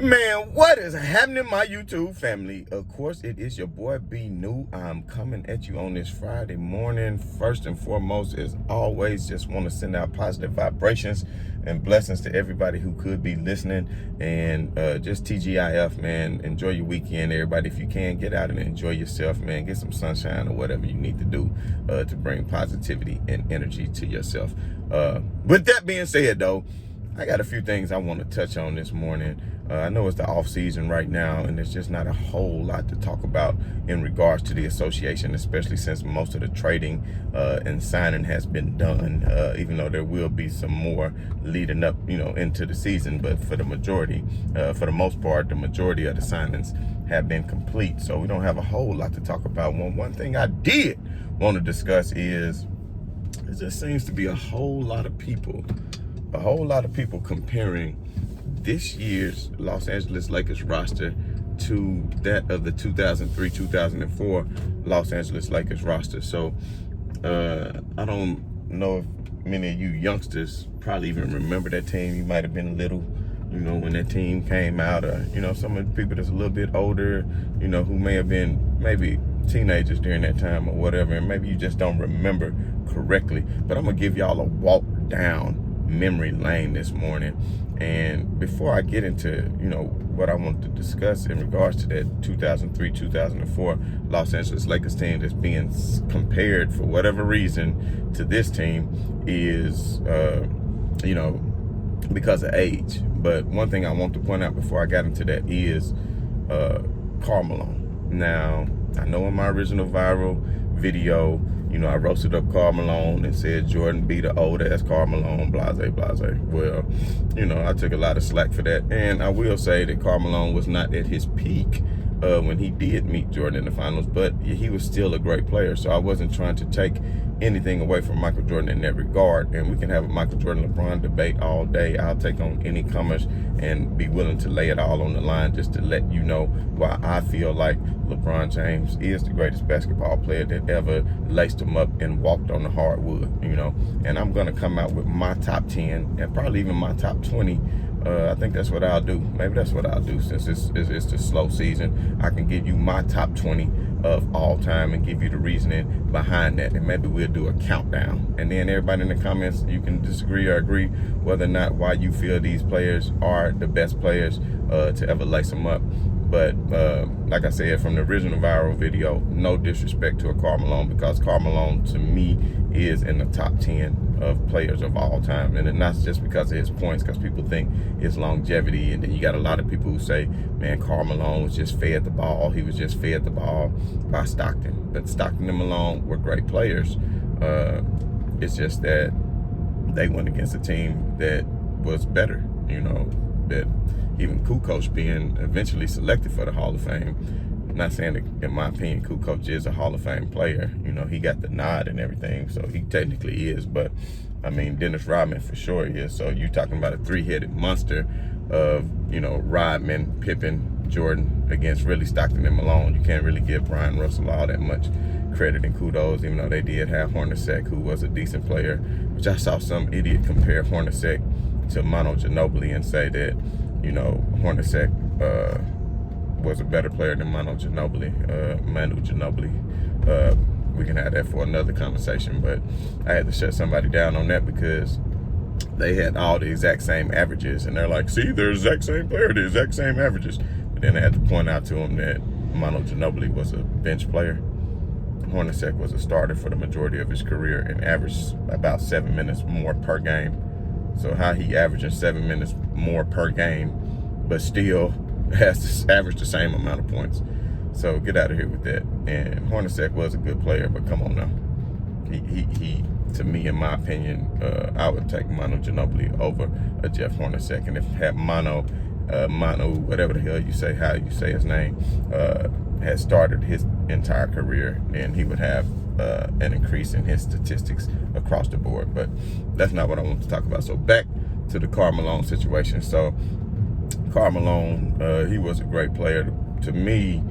Man, what is happening, my YouTube family? Of course, it is your boy B New. I'm coming at you on this Friday morning. First and foremost, as always, just want to send out positive vibrations and blessings to everybody who could be listening. And just TGIF, man, enjoy your weekend, everybody. If you can, get out and enjoy yourself, man. Get some sunshine or whatever you need to do to bring positivity and energy to yourself. With that being said, though, I got a few things I want to touch on this morning. I know it's the off season right now, and there's just not a whole lot to talk about in regards to the association, especially since most of the trading and signing has been done, even though there will be some more leading up, into the season. But for the majority, for the most part, the majority of the signings have been complete. So we don't have a whole lot to talk about. One thing I did want to discuss is there just seems to be a whole lot of people comparing this year's Los Angeles Lakers roster to that of the 2003-2004 Los Angeles Lakers roster. So I don't know if many of you youngsters probably even remember that team. You might have been little, when that team came out, or some of the people that's a little bit older, who may have been maybe teenagers during that time or whatever, and maybe you just don't remember correctly. But I'm gonna give y'all a walk down memory lane this morning. And before I get into what I want to discuss in regards to that 2003-2004 Los Angeles Lakers team that's being compared for whatever reason to this team is because of age. But one thing I want to point out before I got into that is Karl Malone. Now, I know in my original viral video, I roasted up Karl Malone and said Jordan be the old ass Karl Malone, blase, blase. Well, I took a lot of slack for that. And I will say that Karl Malone was not at his peak when he did meet Jordan in the finals, but he was still a great player. So I wasn't trying to take anything away from Michael Jordan in that regard. And we can have a Michael Jordan LeBron debate all day. I'll take on any comers and be willing to lay it all on the line just to let you know why I feel like LeBron James is the greatest basketball player that ever laced him up and walked on the hardwood, And I'm going to come out with my top 10 and probably even my top 20. I think that's what I'll do. Maybe that's what I'll do since it's the slow season. I can give you my top 20 of all time and give you the reasoning behind that. And maybe we'll do a countdown. And then everybody in the comments, you can disagree or agree whether or not why you feel these players are the best players to ever lace them up. But like I said, from the original viral video, no disrespect to a Karl Malone, because Karl Malone, to me, is in the top 10 of players of all time. And not just because of his points, because people think his longevity. And then you got a lot of people who say, man, Karl Malone was just fed the ball. He was just fed the ball by Stockton. But Stockton and Malone were great players. It's just that they went against a team that was better, that even Kukoc being eventually selected for the Hall of Fame. I'm not saying that, in my opinion, Kukoc is a Hall of Fame player. He got the nod and everything, so he technically is. But, I mean, Dennis Rodman for sure is. So you're talking about a three-headed monster of, Rodman, Pippen, Jordan against really Stockton and Malone. You can't really give Brian Russell all that much credit and kudos, even though they did have Hornacek, who was a decent player. Which I saw some idiot compare Hornacek to Manu Ginobili and say that, Hornacek was a better player than Manu Ginobili. We can have that for another conversation, but I had to shut somebody down on that because they had all the exact same averages, and they're like, see, they're the exact same player, the exact same averages. But then I had to point out to them that Manu Ginobili was a bench player. Hornacek was a starter for the majority of his career and averaged about 7 minutes more per game. So how he averaging 7 minutes more per game, but still has to average the same amount of points? So get out of here with that. And Hornacek was a good player, but come on now. He to me, in my opinion, I would take Manu Ginobili over a Jeff Hornacek. And if had Manu, whatever the hell you say, how you say his name, had started his entire career, then he would have an increase in his statistics across the board. But that's not what I want to talk about. So back to the Karl Malone situation. So Karl Malone, he was a great player. To me,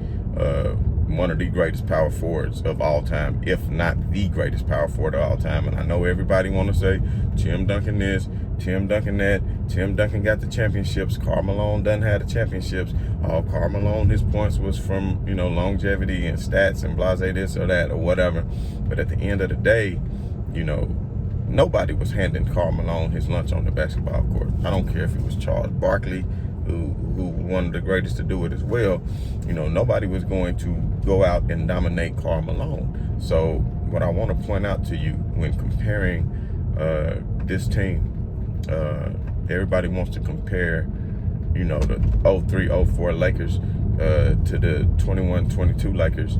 one of the greatest power forwards of all time, if not the greatest power forward of all time. And I know everybody want to say Tim Duncan this, Tim Duncan that. Tim Duncan got the championships. Karl Malone doesn't have the championships. All Karl Malone, his points was from, you know, longevity and stats and blase this or that or whatever. But at the end of the day, you know, nobody was handing Karl Malone his lunch on the basketball court. I don't care if it was Charles Barkley, who one of the greatest to do it as well. You know, nobody was going to go out and dominate Karl Malone. So what I want to point out to you when comparing this team, everybody wants to compare, you know, the 03-04 Lakers to the 21-22 Lakers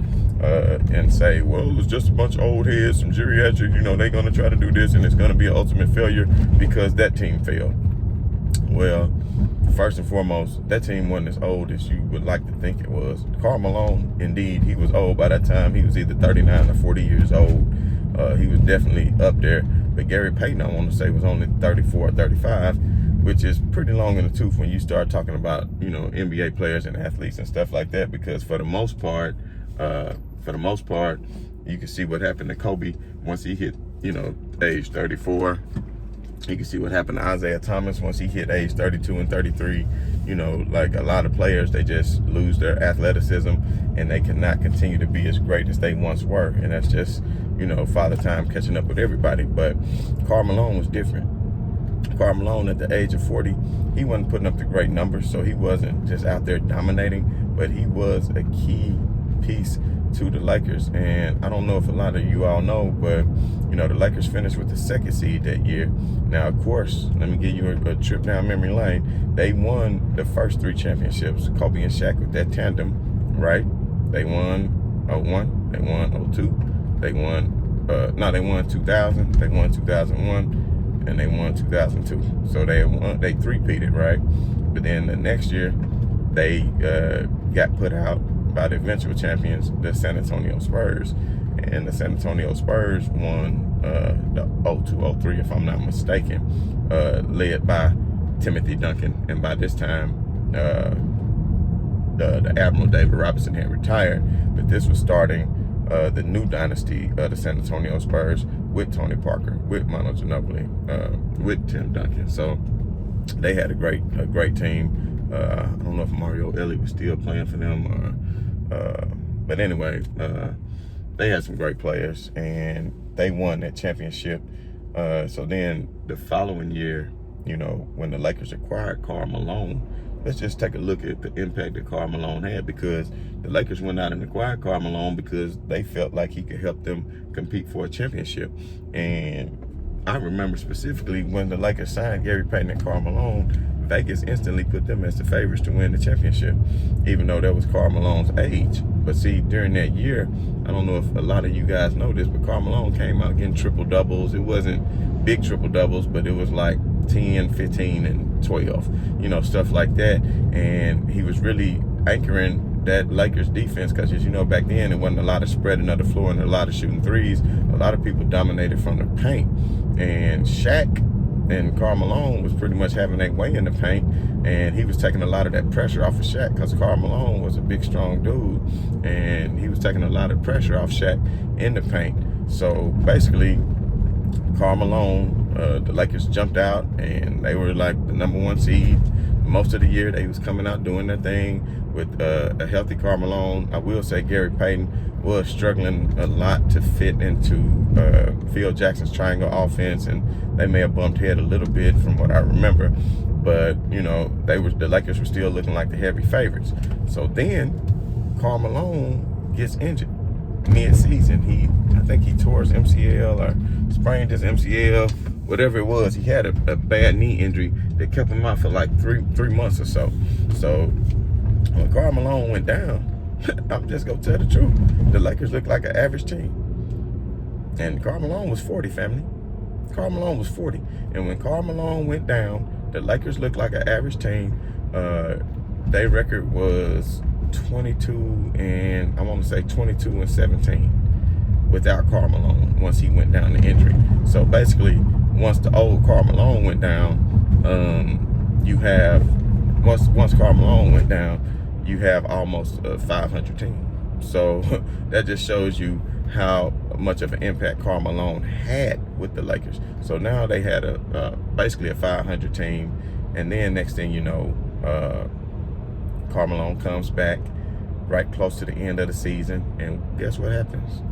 and say, well, it's just a bunch of old heads, some geriatric, you know, they're going to try to do this and it's going to be an ultimate failure because that team failed. Well, first and foremost, that team wasn't as old as you would like to think it was. Karl Malone, indeed, he was old. By that time, he was either 39 or 40 years old. He was definitely up there. But Gary Payton, I want to say, was only 34 or 35, which is pretty long in the tooth when you start talking about, you know, NBA players and athletes and stuff like that. Because for the most part, you can see what happened to Kobe once he hit, you know, age 34. You can see what happened to Isaiah Thomas once he hit age 32 and 33. You know, like a lot of players, they just lose their athleticism and they cannot continue to be as great as they once were. And that's just, you know, father time catching up with everybody. But Karl Malone was different. Karl Malone at the age of 40, he wasn't putting up the great numbers, so he wasn't just out there dominating, but he was a key piece to the Lakers. And I don't know if a lot of you all know, but you know, the Lakers finished with the second seed that year. Now, of course, let me give you a trip down memory lane. They won the first three championships, Kobe and Shaq with that tandem, right? They won 01, they won 02, they won 2000, they won 2001, and they won 2002. So they three-peated, right? But then the next year, they got put out by the eventual champions, the San Antonio Spurs. And the San Antonio Spurs won the 02-03, if I'm not mistaken, led by Timothy Duncan. And by this time, the Admiral David Robinson had retired. But this was starting the new dynasty of the San Antonio Spurs with Tony Parker, with Manu Ginobili, with Tim Duncan. So they had a great team. I don't know if Mario Elie was still playing for them, but anyway, they had some great players, and they won that championship. So then the following year, you know, when the Lakers acquired Karl Malone, let's just take a look at the impact that Karl Malone had, because the Lakers went out and acquired Karl Malone because they felt like he could help them compete for a championship. And I remember specifically when the Lakers signed Gary Payton and Karl Malone, Vegas instantly put them as the favorites to win the championship, even though that was Karl Malone's age. But see, during that year, I don't know if a lot of you guys know this, but Karl Malone came out getting triple doubles. It wasn't big triple doubles, but it was like 10, 15, and 12, you know, stuff like that. And he was really anchoring that Lakers defense, because as you know, back then it wasn't a lot of spreading of the floor and a lot of shooting threes. A lot of people dominated from the paint, and Shaq and Karl Malone was pretty much having their way in the paint, and he was taking a lot of that pressure off of Shaq, because Karl Malone was a big, strong dude, and he was taking a lot of pressure off Shaq in the paint. So basically, Karl Malone, the Lakers jumped out, and they were like the #1 seed. Most of the year, they was coming out doing their thing with a healthy Karl Malone. I will say Gary Payton was struggling a lot to fit into Phil Jackson's triangle offense, and they may have bumped head a little bit from what I remember. But, you know, the Lakers were still looking like the heavy favorites. So then Karl Malone gets injured mid-season. I think he tore his MCL or sprained his MCL, whatever it was. He had a bad knee injury that kept him out for like three months or so. So when Karl Malone went down, I'm just gonna tell the truth, the Lakers looked like an average team. And Karl Malone was 40, family. Karl Malone was 40. And when Karl Malone went down, the Lakers looked like an average team. Their record was 22 and 17 without Karl Malone once he went down to injury. So basically, once the old Karl Malone went down, once Karl Malone went down, you have almost a 500 team. So that just shows you how much of an impact Karl Malone had with the Lakers. So now they had basically a 500 team, and then next thing you know, Karl Malone comes back right close to the end of the season, and guess what happens?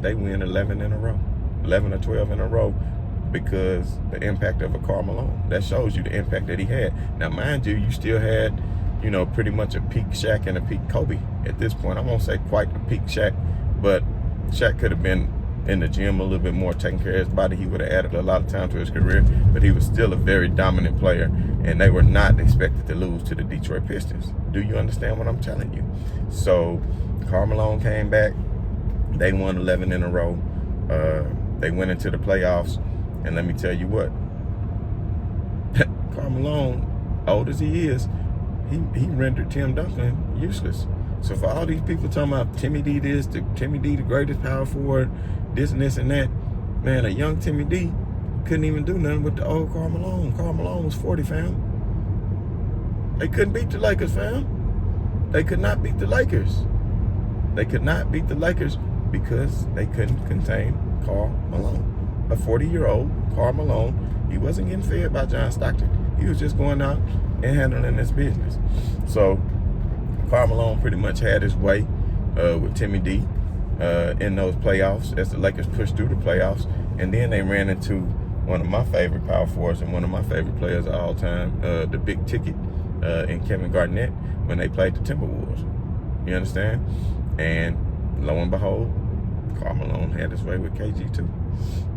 They win 11 in a row, 11 or 12 in a row, because the impact of a Karl Malone. That shows you the impact that he had. Now, mind you, you still had, you know, pretty much a peak Shaq and a peak Kobe at this point. I won't say quite the peak Shaq, but Shaq could have been in the gym a little bit more, taking care of his body. He would have added a lot of time to his career, but he was still a very dominant player, and they were not expected to lose to the Detroit Pistons. Do you understand what I'm telling you? So Karl Malone came back. They won 11 in a row. They went into the playoffs, and let me tell you what, Karl Malone, old as he is, he rendered Tim Duncan useless. So for all these people talking about Timmy D this, Timmy D the greatest power forward, this and this and that, man, a young Timmy D couldn't even do nothing with the old Karl Malone. Karl Malone was 40, fam. They couldn't beat the Lakers, fam. They could not beat the Lakers. They could not beat the Lakers because they couldn't contain Karl Malone. A 40-year-old Karl Malone, he wasn't getting fed by John Stockton. He was just going out and handling his business. So Karl Malone pretty much had his way with Timmy D in those playoffs as the Lakers pushed through the playoffs. And then they ran into one of my favorite power forwards and one of my favorite players of all time, the big ticket in Kevin Garnett, when they played the Timberwolves. You understand? And lo and behold, Karl Malone had his way with KG too.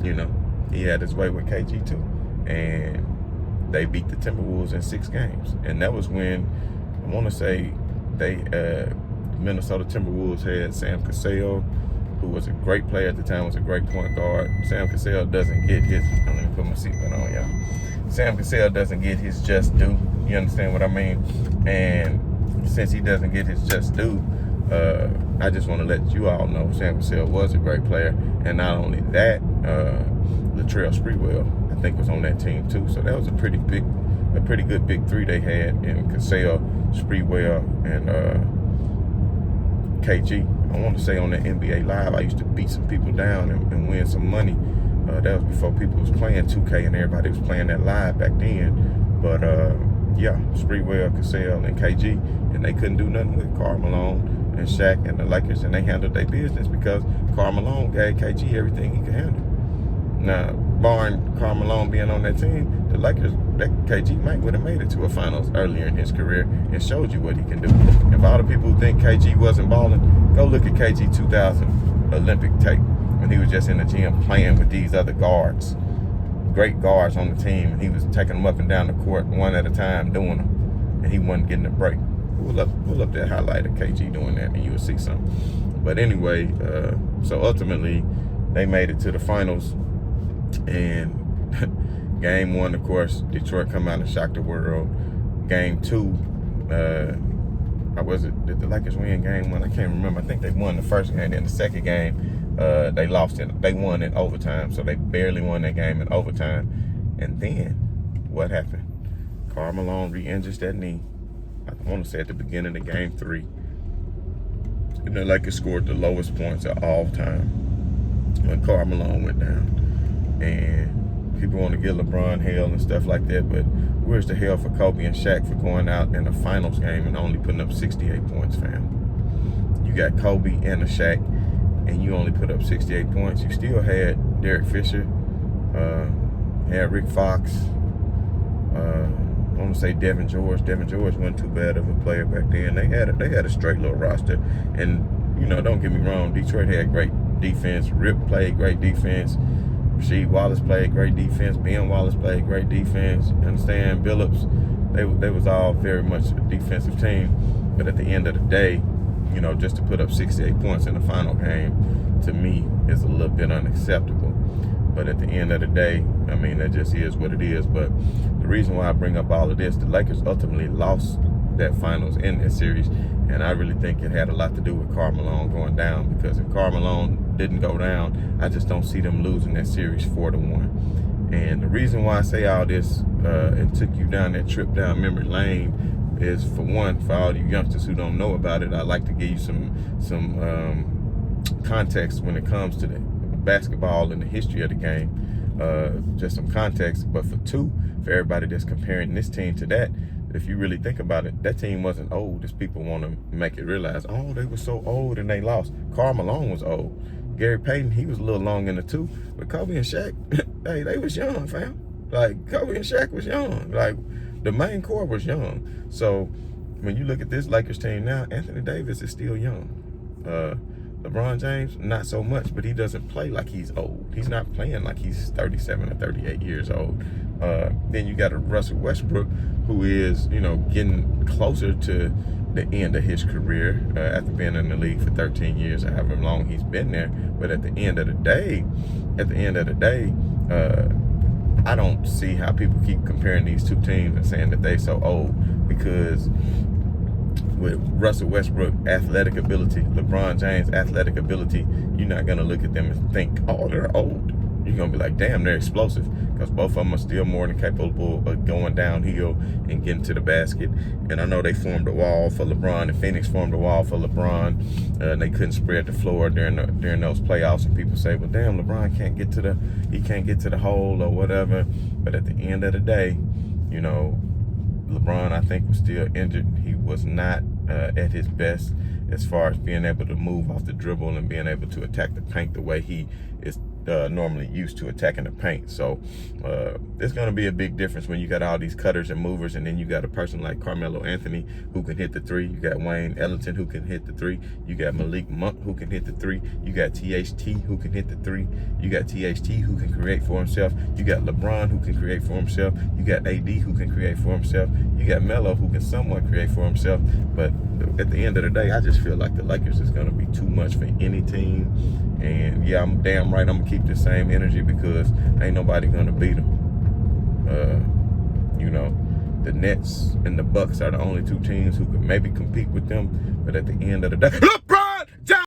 You know, he had his way with KG too. And they beat the Timberwolves in 6 games. And that was when, I want to say, Minnesota Timberwolves had Sam Cassell, who was a great player at the time, was a great point guard. Sam Cassell doesn't get his, let me put my seatbelt on, y'all. Sam Cassell doesn't get his just due. You understand what I mean? And since he doesn't get his just due, I just want to let you all know Sam Cassell was a great player. And not only that, Latrell Sprewell, I think, was on that team too. So that was a pretty good big three they had in Cassell, Sprewell, and KG. I want to say on the NBA Live, I used to beat some people down and win some money. That was before people was playing 2K and everybody was playing that live back then. But yeah, Sprewell, Cassell, and KG, and they couldn't do nothing with Karl Malone and Shaq and the Lakers, and they handled their business because Karl Malone gave KG everything he could handle. Now, barring Karl Malone being on that team, the Lakers, that KG might would have made it to a finals earlier in his career and showed you what he can do. And for all the people who think KG wasn't balling, go look at KG 2000 Olympic tape when he was just in the gym playing with these other guards, great guards on the team, and he was taking them up and down the court one at a time doing them, and he wasn't getting a break. Pull up that highlight of KG doing that and you'll see something. But anyway, so ultimately they made it to the finals, and game 1, of course, Detroit come out and shock the world. Game 2, did the Lakers win game 1? I can't remember. I think they won the first game. Then the second game, they lost it. They won in overtime, so they barely won that game in overtime. And then what happened? Karl Malone re-injures that knee. I want to say at the beginning of game 3. And the Lakers scored the lowest points of all time when Karl Malone went down. And people want to give LeBron hell and stuff like that, but where's the hell for Kobe and Shaq for going out in the finals game and only putting up 68 points, fam? You got Kobe and a Shaq, and you only put up 68 points. You still had Derek Fisher, had Rick Fox, I want to say Devin George. Devin George wasn't too bad of a player back then. They had a straight little roster. And, you know, don't get me wrong, Detroit had great defense. Rip played great defense. Rasheed Wallace played great defense. Ben Wallace played great defense. You understand? Billups, they was all very much a defensive team. But at the end of the day, you know, just to put up 68 points in the final game, to me, is a little bit unacceptable. But at the end of the day, I mean, that just is what it is. But the reason why I bring up all of this, the Lakers ultimately lost that finals in that series. And I really think it had a lot to do with Karl Malone going down. Because if Karl Malone didn't go down, I just don't see them losing that series 4-1. And the reason why I say all this and took you down that trip down memory lane is, for one, for all you youngsters who don't know about it, I'd like to give you some context when it comes to that. basketball and the history of the game, just some context. But for two, for everybody that's comparing this team to that, if you really think about it, that team wasn't old as people want to make it realize. Oh, they were so old and they lost. Karl Malone was old. Gary Payton, he was a little long in the tooth. But Kobe and Shaq, hey, they was young, fam. Like, Kobe and Shaq was young. Like, the main core was young. So when you look at this Lakers team now, Anthony Davis is still young. LeBron James, not so much, but he doesn't play like he's old. He's not playing like he's 37 or 38 years old. Then you got a Russell Westbrook who is, getting closer to the end of his career after being in the league for 13 years, however long he's been there. But at the end of the day, I don't see how people keep comparing these two teams and saying that they so old, because with Russell Westbrook athletic ability, LeBron James athletic ability, you're not gonna look at them and think, oh, they're old. You're gonna be like, damn, they're explosive, because both of them are still more than capable of going downhill and getting to the basket. And I know they formed a wall for LeBron, and Phoenix formed a wall for LeBron. They couldn't spread the floor during those playoffs, and people say, well, damn, LeBron can't get to the hole or whatever. But at the end of the day, LeBron, I think, was still injured. He was not at his best as far as being able to move off the dribble and being able to attack the paint the way he is normally used to attacking the paint. So there's going to be a big difference when you got all these cutters and movers, and then you got a person like Carmelo Anthony who can hit the three. You got Wayne Ellington who can hit the three. You got Malik Monk who can hit the three. You got THT who can hit the three. You got THT who can create for himself. You got LeBron who can create for himself. You got AD who can create for himself. You got Melo who can somewhat create for himself. But at the end of the day, I just feel like the Lakers is going to be too much for any team. And yeah, I'm damn right I'm going to keep the same energy, because ain't nobody going to beat them. The Nets and the Bucks are the only two teams who could maybe compete with them. But at the end of the day, LeBron!